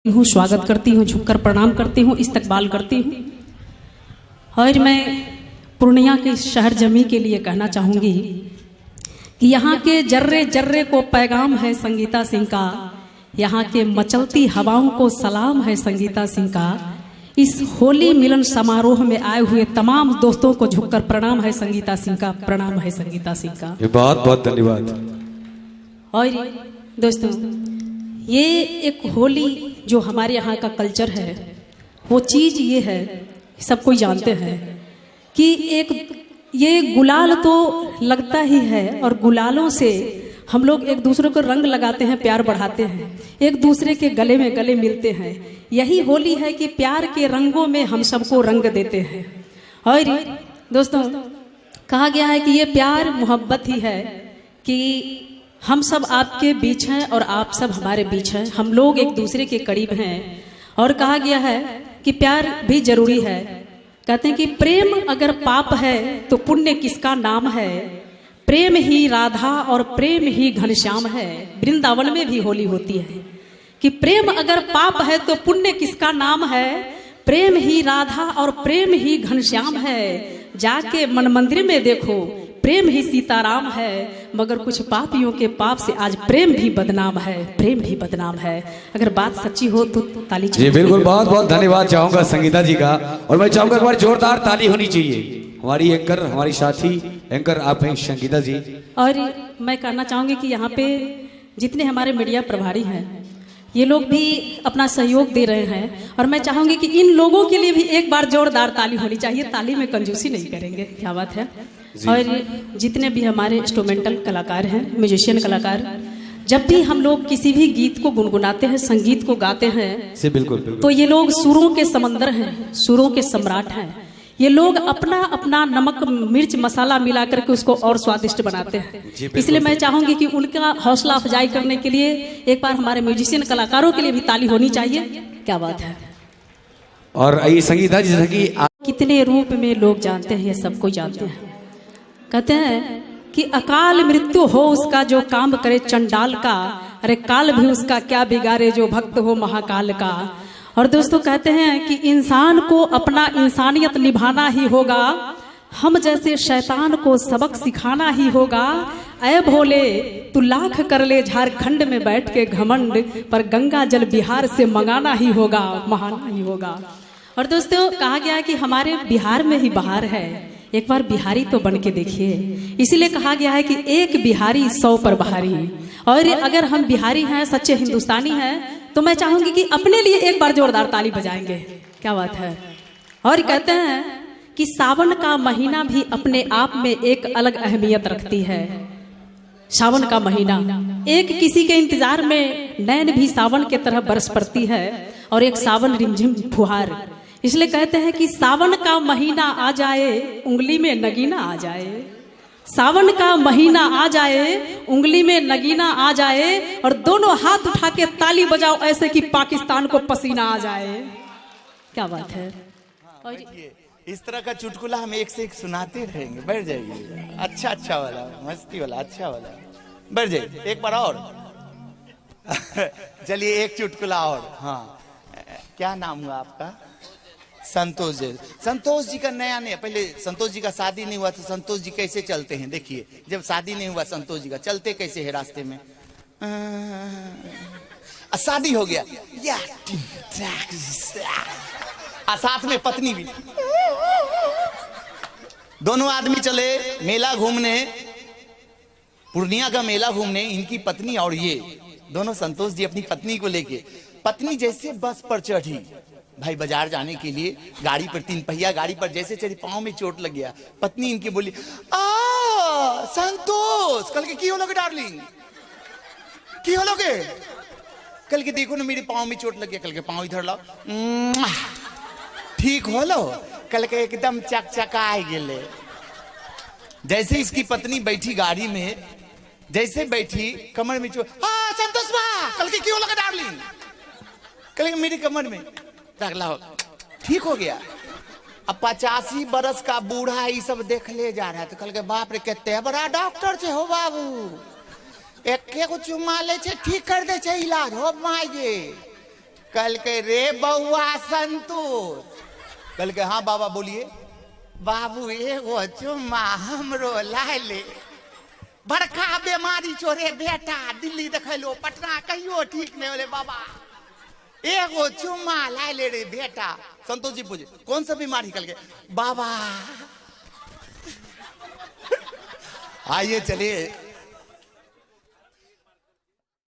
हूँ, स्वागत करती हूँ, झुककर प्रणाम करती हूँ, इस्तकबाल करती हूँ। और मैं पूर्णिया के शहर जमी के लिए कहना चाहूँगी कि यहाँ के जर्रे जर्रे को पैगाम है संगीता सिंह का, यहाँ के मचलती हवाओं को सलाम है संगीता सिंह का। इस होली मिलन समारोह में आए हुए तमाम दोस्तों को झुककर प्रणाम है संगीता सिंह का, प्रणाम है संगीता सिंह का। बहुत बहुत धन्यवाद। और दोस्तों, ये एक होली जो हमारे यहाँ का कल्चर है, वो चीज़ ये है, सब कोई जानते हैं कि एक ये गुलाल तो लगता ही है और गुलालों से हम लोग एक दूसरे को रंग लगाते हैं, प्यार बढ़ाते हैं, एक दूसरे के गले में गले मिलते हैं। यही होली है कि प्यार के रंगों में हम सबको रंग देते हैं। और दोस्तों, कहा गया है कि ये प्यार मोहब्बत ही है कि हम सब आपके बीच हैं और आप सब हमारे बीच हैं, हम लोग एक दूसरे के करीब हैं। और कहा गया है कि प्यार भी जरूरी है। कहते हैं कि प्रेम अगर पाप है तो पुण्य किसका नाम है, प्रेम ही राधा और प्रेम ही घनश्याम है। वृंदावन में भी होली होती है कि प्रेम अगर पाप है तो पुण्य किसका नाम है, प्रेम ही राधा और प्रेम ही घनश्याम है। जाके मन मंदिर में देखो, प्रेम ही सीताराम है, मगर कुछ पापियों के पाप से आज प्रेम भी बदनाम है, प्रेम भी बदनाम है। अगर बात सच्ची हो तो ताली जी बिल्कुल, बहुत बहुत धन्यवाद चाहूंगा संगीता जी का। और मैं चाहूंगा एक बार जोरदार ताली होनी चाहिए। हमारी एंकर, हमारी साथी एंकर आप हैं संगीता जी। और मैं कहना चाहूंगी कि यहाँ पे जितने हमारे मीडिया प्रभारी हैं, ये लोग भी अपना सहयोग दे रहे हैं। और मैं चाहूंगी कि इन लोगों के लिए भी एक बार जोरदार ताली होनी चाहिए। ताली में कंजूसी नहीं करेंगे, क्या बात है। और जितने भी हमारे इंस्ट्रूमेंटल कलाकार हैं, म्यूजिशियन कलाकार, जब भी हम लोग किसी भी गीत को गुनगुनाते हैं, संगीत को गाते हैं, बिल्कुल तो ये लोग सुरों के समंदर हैं, सुरों के सम्राट हैं। ये लोग अपना अपना नमक मिर्च मसाला मिला करके उसको और स्वादिष्ट बनाते हैं। इसलिए मैं चाहूंगी कि उनका हौसला अफजाई करने के लिए एक बार हमारे म्यूजिशियन कलाकारों के लिए भी ताली होनी चाहिए। क्या बात है। और ये संगीता जी जैसा कि कितने रूप में लोग जानते हैं, ये सबको जानते हैं। कहते हैं कि अकाल मृत्यु हो उसका जो काम करे चंडाल का, अरे काल भी उसका क्या बिगाड़े जो भक्त हो महाकाल का। और दोस्तों, कहते हैं कि इंसान को अपना इंसानियत निभाना ही होगा, हम जैसे शैतान को सबक सिखाना ही होगा। ऐ भोले तू लाख कर ले झारखंड में बैठ के घमंड, पर गंगा जल बिहार से मंगाना ही होगा, महाना ही होगा। और दोस्तों, कहा गया है कि हमारे बिहार में ही बहार है, एक बार बिहारी तो बन के देखिए। इसीलिए कहा गया है कि एक बिहारी 100 पर बहारी। और अगर हम बिहारी हैं, सच्चे हिंदुस्तानी हैं, तो मैं चाहूंगी कि अपने लिए एक बार जोरदार ताली बजाएंगे। क्या बात है। और कहते हैं कि सावन का महीना भी अपने आप में एक अलग अहमियत रखती है। सावन का महीना, एक किसी के इंतजार में नैन भी सावन के तरह बरस पड़ती है, और एक सावन रिमझिम फुहार। इसलिए कहते हैं कि सावन का महीना आ जाए, उंगली में नगीना आ जाए। सावन का महीना आ जाए, उंगली में नगीना आ जाए, और दोनों हाथ उठा के ताली बजाओ ऐसे कि पाकिस्तान को पसीना आ जाए। क्या बात है। और इस तरह का चुटकुला हम एक से एक सुनाते रहेंगे। बैठ जाइए, अच्छा अच्छा वाला, मस्ती वाला, अच्छा वाला। बैठ जाइए एक बार और। चलिए एक चुटकुला और। हाँ, क्या नाम हुआ आपका? संतोष जी। संतोष जी का नया नया, पहले संतोष जी का शादी नहीं हुआ तो संतोष जी कैसे चलते हैं, देखिए। जब शादी नहीं हुआ संतोष जी का, चलते कैसे है रास्ते में। शादी हो गया, साथ में पत्नी भी। दोनों आदमी चले मेला घूमने, पूर्णिया का मेला घूमने। इनकी पत्नी और ये दोनों, संतोष जी अपनी पत्नी को लेके, पत्नी जैसे बस पर चढ़ी भाई बाजार जाने के लिए, गाड़ी पर, 3 पहिया गाड़ी पर जैसे चढ़ी, पांव में चोट लग गया। पत्नी इनकी बोली, संतोष कल के की हो लोगे डार्लिंग, की हो लोगे? कल के देखो ना मेरे पांव में चोट लग गया। कल के पांव इधर लाओ, ठीक हो लो। कल के एकदम चकचका गेले। जैसे इसकी पत्नी बैठी गाड़ी में, जैसे बैठी कमर में चोट, संतोष कल के की हो लोगे डार्लिंग, कल के मेरी कमर में ठीक हो गया। अब 85 बरस का बूढ़ा ये सब देख ले जा रहा है, तो कल के बाप रे कितने बड़ा डॉक्टर से हो बाबू, एक चुम्मा ले ठीक कर दे इलाज हो माये। कल के रे बउआ संतोष। कल के हाँ बाबा बोलिए। बाबू एगो चुम्मा हमरो लाए ले, बड़का बीमारी छोरे बेटा, दिल्ली देखलो पटना कहियो ठीक नहीं होले बाबा, एगो चुम्मा लाए ले रे बेटा। संतोष जी पूछे कौन सा बीमारी? कल के बाबा आइए चलिए